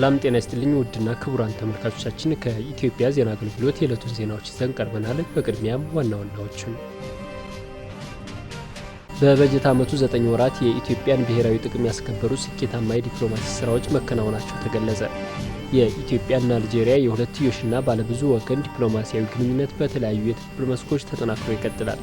ሰላም ጤና ይስጥልኝ ውድና ክቡራን ተመልካቾቻችን ከኢትዮጵያ ዜና አገልግሎት የዕለቱን ዜናዎች ይዘን ቀርበናል። በቅድሚያም ዋና ዋናዎቹን በበጀት ዓመቱ 9 ወራት የኢትዮጵያን ብሔራዊ ጥቅም ያስከበሩ ስኬታማ የዲፕሎማሲ ስራዎች መከናወናቸው ተገለጸ። የኢትዮጵያና አልጄሪያ የሁለትዮሽና ባለብዙ ወገን ዲፕሎማሲያዊ ግንኙነት በተለያዩ የትብብር መስኮች ተጠናክሮ ይቀጥላል።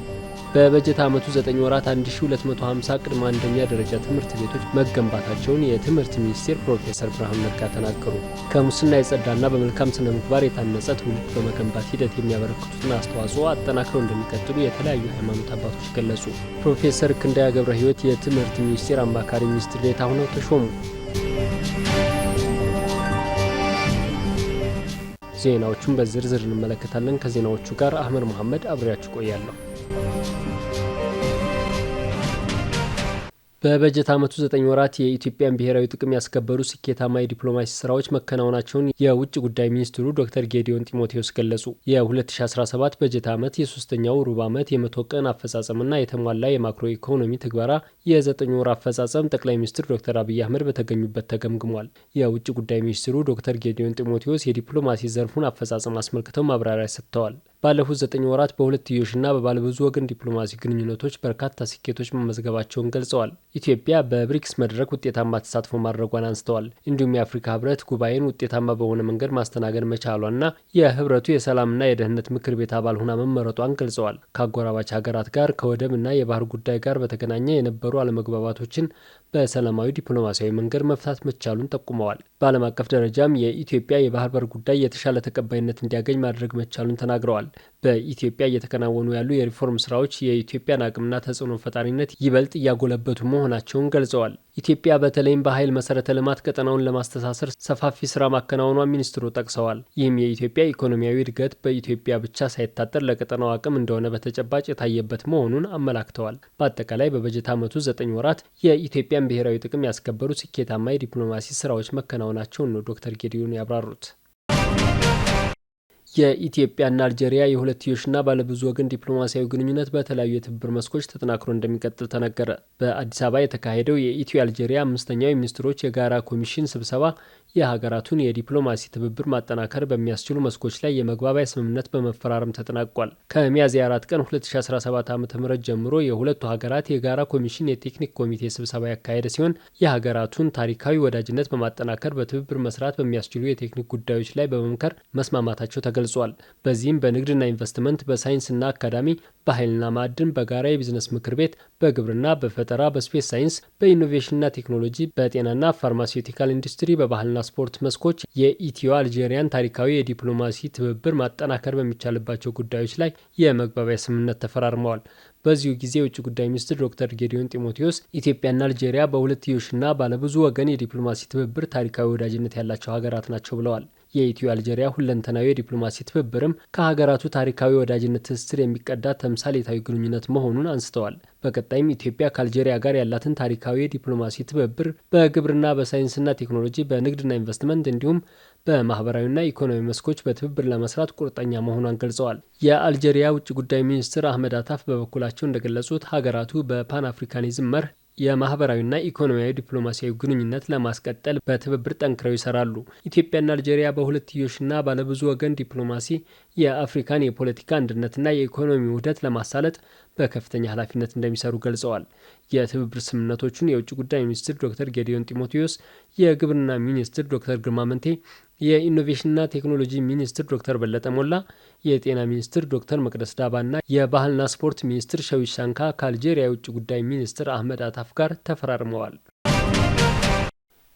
በበጀት ዓመቱ 9 ወራት 1250 ቅድመ አንደኛ ደረጃ ትምህርት ቤቶች መገንባታቸውን የትምህርት ሚኒስቴር ፕሮፌሰር ብርሃኑ ነጋ ተናገሩ። ከሙስና የጸዳና በመልካም ስነ ምግባር የታነጸ ትውልድ በመገንባት ሂደት የሚያበረክቱትን አስተዋጽኦ አጠናክረው እንደሚቀጥሉ የተለያዩ ሃይማኖት አባቶች ገለጹ። ፕሮፌሰር ክንዳያ ገብረ ሕይወት የትምህርት ሚኒስቴር አማካሪ ሚኒስትር ዴኤታ ሆነው ተሾሙ። ዜናዎቹን በዝርዝር እንመለከታለን። ከዜናዎቹ ጋር አህመድ መሐመድ አብሬያችሁ ቆያለሁ። በበጀት ዓመቱ 9 ወራት የኢትዮጵያን ብሔራዊ ጥቅም ያስከበሩ ስኬታማ የዲፕሎማሲ ስራዎች መከናወናቸውን የውጭ ጉዳይ ሚኒስትሩ ዶክተር ጌዲዮን ጢሞቴዎስ ገለጹ። የ2017 በጀት ዓመት የሶስተኛው ሩብ ዓመት የ100 ቀን አፈጻጸምና የተሟላ የማክሮ ኢኮኖሚ ትግበራ የ9 ወር አፈጻጸም ጠቅላይ ሚኒስትር ዶክተር አብይ አህመድ በተገኙበት ተገምግሟል። የውጭ ጉዳይ ሚኒስትሩ ዶክተር ጌዲዮን ጢሞቴዎስ የዲፕሎማሲ ዘርፉን አፈጻጸም አስመልክተው ማብራሪያ ሰጥተዋል። ባለፉት 9 ወራት በሁለትዮሽና በባለብዙ ወገን ዲፕሎማሲ ግንኙነቶች በርካታ ስኬቶች መመዝገባቸውን ገልጸዋል። ኢትዮጵያ በብሪክስ መድረክ ውጤታማ ተሳትፎ ማድረጓን አንስተዋል። እንዲሁም የአፍሪካ ህብረት ጉባኤን ውጤታማ በሆነ መንገድ ማስተናገድ መቻሏና የህብረቱ የሰላምና የደህንነት ምክር ቤት አባል ሆና መመረጧን ገልጸዋል። ከአጎራባች ሀገራት ጋር ከወደብና የባህር ጉዳይ ጋር በተገናኘ የነበሩ አለመግባባቶችን በሰላማዊ ዲፕሎማሲያዊ መንገድ መፍታት መቻሉን ጠቁመዋል። በዓለም አቀፍ ደረጃም የኢትዮጵያ የባህር በር ጉዳይ የተሻለ ተቀባይነት እንዲያገኝ ማድረግ መቻሉን ተናግረዋል። በኢትዮጵያ እየተከናወኑ ያሉ የሪፎርም ስራዎች የኢትዮጵያን አቅምና ተጽዕኖ ፈጣሪነት ይበልጥ እያጎለበቱ መሆናቸውን ገልጸዋል። ኢትዮጵያ በተለይም በኃይል መሰረተ ልማት ቀጠናውን ለማስተሳሰር ሰፋፊ ስራ ማከናወኗን ሚኒስትሩ ጠቅሰዋል። ይህም የኢትዮጵያ ኢኮኖሚያዊ እድገት በኢትዮጵያ ብቻ ሳይታጠር ለቀጠናው አቅም እንደሆነ በተጨባጭ የታየበት መሆኑን አመላክተዋል። በአጠቃላይ በበጀት ዓመቱ 9 ወራት የኢትዮጵያን ብሔራዊ ጥቅም ያስከበሩ ስኬታማ የዲፕሎማሲ ስራዎች መከናወናቸውን ነው ዶክተር ጌዲዮን ያብራሩት። የኢትዮጵያና አልጄሪያ የሁለትዮሽና ባለብዙ ወገን ዲፕሎማሲያዊ ግንኙነት በተለያዩ የትብብር መስኮች ተጠናክሮ እንደሚቀጥል ተነገረ። በአዲስ አበባ የተካሄደው የኢትዮ አልጄሪያ 5ኛው የሚኒስትሮች የጋራ ኮሚሽን ስብሰባ የሀገራቱን የዲፕሎማሲ ትብብር ማጠናከር በሚያስችሉ መስኮች ላይ የመግባቢያ ስምምነት በመፈራረም ተጠናቋል። ከሚያዝያ 4 ቀን 2017 ዓ.ም ጀምሮ የሁለቱ ሀገራት የጋራ ኮሚሽን የቴክኒክ ኮሚቴ ስብሰባ ያካሄደ ሲሆን የሀገራቱን ታሪካዊ ወዳጅነት በማጠናከር በትብብር መስራት በሚያስችሉ የቴክኒክ ጉዳዮች ላይ በመምከር መስማማታቸው ተገልጿል። በዚህም በንግድና ኢንቨስትመንት፣ በሳይንስና አካዳሚ፣ በኃይልና ማዕድን፣ በጋራ የቢዝነስ ምክር ቤት፣ በግብርና፣ በፈጠራ፣ በስፔስ ሳይንስ፣ በኢኖቬሽንና ቴክኖሎጂ፣ በጤናና ፋርማሲውቲካል ኢንዱስትሪ፣ በባህልና ስፖርት መስኮች የኢትዮ አልጄሪያን ታሪካዊ የዲፕሎማሲ ትብብር ማጠናከር በሚቻልባቸው ጉዳዮች ላይ የመግባቢያ ስምምነት ተፈራርመዋል። በዚሁ ጊዜ የውጭ ጉዳይ ሚኒስትር ዶክተር ጌዲዮን ጢሞቴዎስ ኢትዮጵያና አልጄሪያ በሁለትዮሽና ባለብዙ ወገን የዲፕሎማሲ ትብብር ታሪካዊ ወዳጅነት ያላቸው ሀገራት ናቸው ብለዋል። የኢትዮ አልጄሪያ ሁለንተናዊ የዲፕሎማሲ ትብብርም ከሀገራቱ ታሪካዊ ወዳጅነት ትስስር የሚቀዳ ተምሳሌታዊ ግንኙነት መሆኑን አንስተዋል። በቀጣይም ኢትዮጵያ ከአልጄሪያ ጋር ያላትን ታሪካዊ የዲፕሎማሲ ትብብር በግብርና፣ በሳይንስና ቴክኖሎጂ፣ በንግድና ኢንቨስትመንት እንዲሁም በማህበራዊና ኢኮኖሚ መስኮች በትብብር ለመስራት ቁርጠኛ መሆኗን ገልጸዋል። የአልጄሪያ ውጭ ጉዳይ ሚኒስትር አህመድ አታፍ በበኩላቸው እንደገለጹት ሀገራቱ በፓን አፍሪካኒዝም መርህ የማህበራዊና ኢኮኖሚያዊ ዲፕሎማሲያዊ ግንኙነት ለማስቀጠል በትብብር ጠንክረው ይሰራሉ። ኢትዮጵያና አልጄሪያ በሁለትዮሽና ባለብዙ ወገን ዲፕሎማሲ የአፍሪካን የፖለቲካ አንድነትና የኢኮኖሚ ውህደት ለማሳለጥ በከፍተኛ ኃላፊነት እንደሚሰሩ ገልጸዋል። የትብብር ስምምነቶቹን የውጭ ጉዳይ ሚኒስትር ዶክተር ጌዲዮን ጢሞቴዎስ፣ የግብርና ሚኒስትር ዶክተር ግርማ መንቴ፣ የኢኖቬሽንና ቴክኖሎጂ ሚኒስትር ዶክተር በለጠ ሞላ፣ የጤና ሚኒስትር ዶክተር መቅደስ ዳባና የባህልና ስፖርት ሚኒስትር ሸዊት ሻንካ ከአልጄሪያ የውጭ ጉዳይ ሚኒስትር አህመድ አታፍ ጋር ተፈራርመዋል።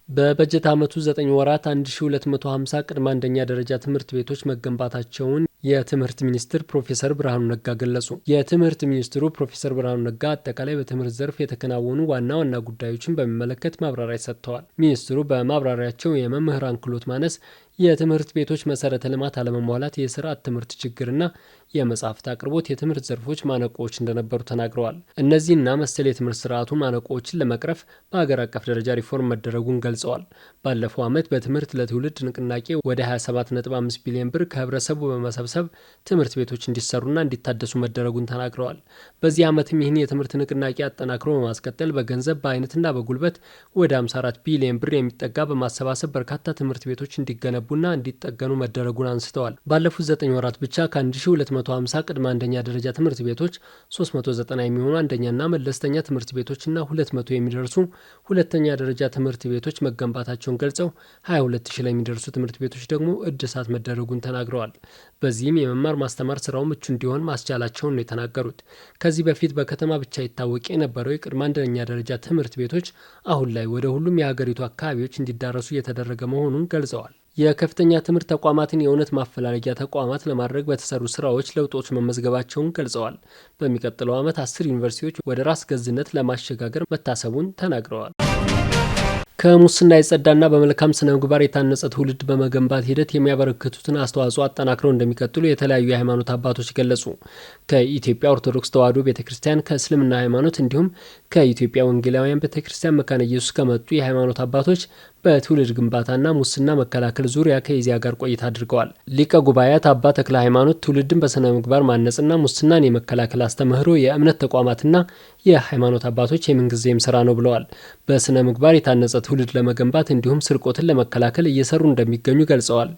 በበጀት ዓመቱ 9 ወራት 1250 ቅድመ አንደኛ ደረጃ ትምህርት ቤቶች መገንባታቸውን የትምህርት ሚኒስትር ፕሮፌሰር ብርሃኑ ነጋ ገለጹ። የትምህርት ሚኒስትሩ ፕሮፌሰር ብርሃኑ ነጋ አጠቃላይ በትምህርት ዘርፍ የተከናወኑ ዋና ዋና ጉዳዮችን በሚመለከት ማብራሪያ ሰጥተዋል። ሚኒስትሩ በማብራሪያቸው የመምህራን ክህሎት ማነስ፣ የትምህርት ቤቶች መሰረተ ልማት አለመሟላት፣ የስርዓት ትምህርት ችግርና የመጻሕፍት አቅርቦት የትምህርት ዘርፎች ማነቆዎች እንደነበሩ ተናግረዋል። እነዚህና መሰል የትምህርት ስርዓቱ ማነቆዎችን ለመቅረፍ በሀገር አቀፍ ደረጃ ሪፎርም መደረጉን ገልጸዋል። ባለፈው ዓመት በትምህርት ለትውልድ ንቅናቄ ወደ 27.5 ቢሊዮን ብር ከህብረተሰቡ በመሰብሰብ ትምህርት ቤቶች እንዲሰሩና እንዲታደሱ መደረጉን ተናግረዋል። በዚህ ዓመትም ይህን የትምህርት ንቅናቄ አጠናክሮ በማስቀጠል በገንዘብ በአይነትና በጉልበት ወደ 54 ቢሊዮን ብር የሚጠጋ በማሰባሰብ በርካታ ትምህርት ቤቶች እንዲገነቡና እንዲጠገኑ መደረጉን አንስተዋል። ባለፉት 9 ወራት ብቻ ከ1250 ቅድመ አንደኛ ደረጃ ትምህርት ቤቶች 390 የሚሆኑ አንደኛና መለስተኛ ትምህርት ቤቶችና 200 የሚደርሱ ሁለተኛ ደረጃ ትምህርት ቤቶች መገንባታቸውን ገልጸው 22000 ለሚደርሱ ትምህርት ቤቶች ደግሞ እድሳት መደረጉን ተናግረዋል። በዚህም የመማር ማስተማር ስራው ምቹ እንዲሆን ማስቻላቸውን ነው የተናገሩት። ከዚህ በፊት በከተማ ብቻ ይታወቅ የነበረው የቅድመ አንደኛ ደረጃ ትምህርት ቤቶች አሁን ላይ ወደ ሁሉም የሀገሪቱ አካባቢዎች እንዲዳረሱ እየተደረገ መሆኑን ገልጸዋል። የከፍተኛ ትምህርት ተቋማትን የእውነት ማፈላለጊያ ተቋማት ለማድረግ በተሰሩ ስራዎች ለውጦች መመዝገባቸውን ገልጸዋል። በሚቀጥለው ዓመት 10 ዩኒቨርሲቲዎች ወደ ራስ ገዝነት ለማሸጋገር መታሰቡን ተናግረዋል። ከሙስና የጸዳና በመልካም ስነ ምግባር የታነጸ ትውልድ በመገንባት ሂደት የሚያበረክቱትን አስተዋጽኦ አጠናክረው እንደሚቀጥሉ የተለያዩ የሃይማኖት አባቶች ገለጹ። ከኢትዮጵያ ኦርቶዶክስ ተዋሕዶ ቤተክርስቲያን፣ ከእስልምና ሃይማኖት እንዲሁም ከኢትዮጵያ ወንጌላውያን ቤተክርስቲያን መካነ ኢየሱስ ከመጡ የሃይማኖት አባቶች በትውልድ ግንባታና ሙስና መከላከል ዙሪያ ከኢዜአ ጋር ቆይታ አድርገዋል። ሊቀ ጉባኤያት አባ ተክለ ሃይማኖት ትውልድን በስነ ምግባር ማነጽና ሙስናን የመከላከል አስተምህሮ የእምነት ተቋማትና የሃይማኖት አባቶች የምንጊዜም ስራ ነው ብለዋል። በስነ ምግባር የታነጸ ትውልድ ለመገንባት እንዲሁም ስርቆትን ለመከላከል እየሰሩ እንደሚገኙ ገልጸዋል።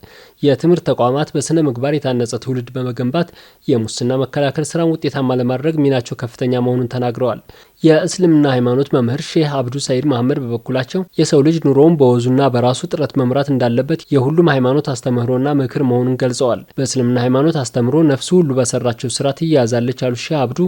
የትምህርት ተቋማት በስነ ምግባር የታነጸ ትውልድ በመገንባት የሙስና መከላከል ስራን ውጤታማ ለማድረግ ሚናቸው ከፍተኛ መሆኑን ተናግረዋል። የእስልምና ሃይማኖት መምህር ሼህ አብዱ ሰይድ መሐመድ በበኩላቸው የሰው ልጅ ኑሮውን በወዙና በራሱ ጥረት መምራት እንዳለበት የሁሉም ሃይማኖት አስተምህሮና ምክር መሆኑን ገልጸዋል። በእስልምና ሃይማኖት አስተምህሮ ነፍሱ ሁሉ በሰራቸው ስራ ትያዛለች ያሉ ሼህ አብዱ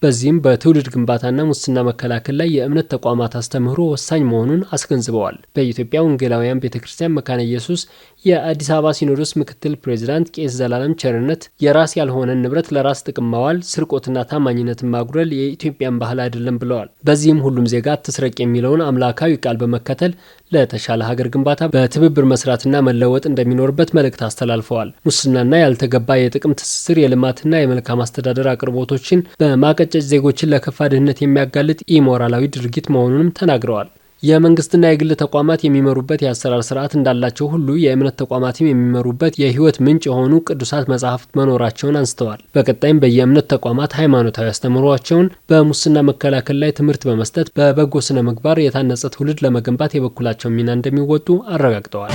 በዚህም በትውልድ ግንባታና ሙስና መከላከል ላይ የእምነት ተቋማት አስተምህሮ ወሳኝ መሆኑን አስገንዝበዋል። በኢትዮጵያ ወንጌላውያን ቤተክርስቲያን መካነ ኢየሱስ የአዲስ አበባ ሲኖዶስ ምክትል ፕሬዚዳንት ቄስ ዘላለም ቸርነት የራስ ያልሆነን ንብረት ለራስ ጥቅም ማዋል፣ ስርቆትና ታማኝነትን ማጉደል የኢትዮጵያን ባህል አይደለም ብለዋል። በዚህም ሁሉም ዜጋ አትስረቅ የሚለውን አምላካዊ ቃል በመከተል ለተሻለ ሀገር ግንባታ በትብብር መስራትና መለወጥ እንደሚኖርበት መልእክት አስተላልፈዋል። ሙስናና ያልተገባ የጥቅም ትስስር የልማትና የመልካም አስተዳደር አቅርቦቶችን በማቀጨጭ ዜጎችን ለከፋ ድህነት የሚያጋልጥ ኢሞራላዊ ድርጊት መሆኑንም ተናግረዋል። የመንግስትና የግል ተቋማት የሚመሩበት የአሰራር ስርዓት እንዳላቸው ሁሉ የእምነት ተቋማትም የሚመሩበት የህይወት ምንጭ የሆኑ ቅዱሳት መጻሕፍት መኖራቸውን አንስተዋል። በቀጣይም በየእምነት ተቋማት ሃይማኖታዊ አስተምህሮአቸውን በሙስና መከላከል ላይ ትምህርት በመስጠት በበጎ ስነ ምግባር የታነጸ ትውልድ ለመገንባት የበኩላቸውን ሚና እንደሚወጡ አረጋግጠዋል።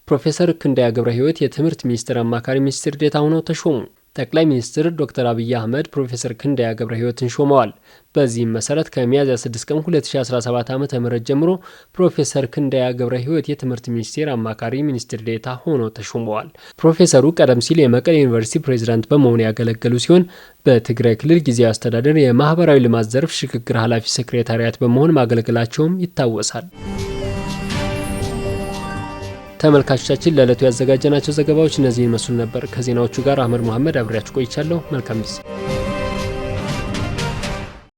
ፕሮፌሰር ክንደያ ገብረ ሕይወት የትምህርት ሚኒስቴር አማካሪ ሚኒስትር ዴኤታ ሆነው ተሾሙ። ጠቅላይ ሚኒስትር ዶክተር አብይ አህመድ ፕሮፌሰር ክንደያ ገብረ ሕይወትን ሾመዋል። በዚህም መሰረት ከሚያዝያ 6 ቀን 2017 ዓ.ም ጀምሮ ፕሮፌሰር ክንደያ ገብረ ሕይወት የትምህርት ሚኒስቴር አማካሪ ሚኒስትር ዴኤታ ሆነው ተሾመዋል። ፕሮፌሰሩ ቀደም ሲል የመቀሌ ዩኒቨርሲቲ ፕሬዝዳንት በመሆን ያገለገሉ ሲሆን በትግራይ ክልል ጊዜያዊ አስተዳደር የማህበራዊ ልማት ዘርፍ ሽግግር ኃላፊ ሴክሬታሪያት በመሆን ማገልገላቸውም ይታወሳል። ተመልካቾቻችን ለዕለቱ ያዘጋጀናቸው ዘገባዎች እነዚህን መስሉ ነበር። ከዜናዎቹ ጋር አህመድ መሐመድ አብሬያችሁ ቆይቻለሁ። መልካም ጊዜ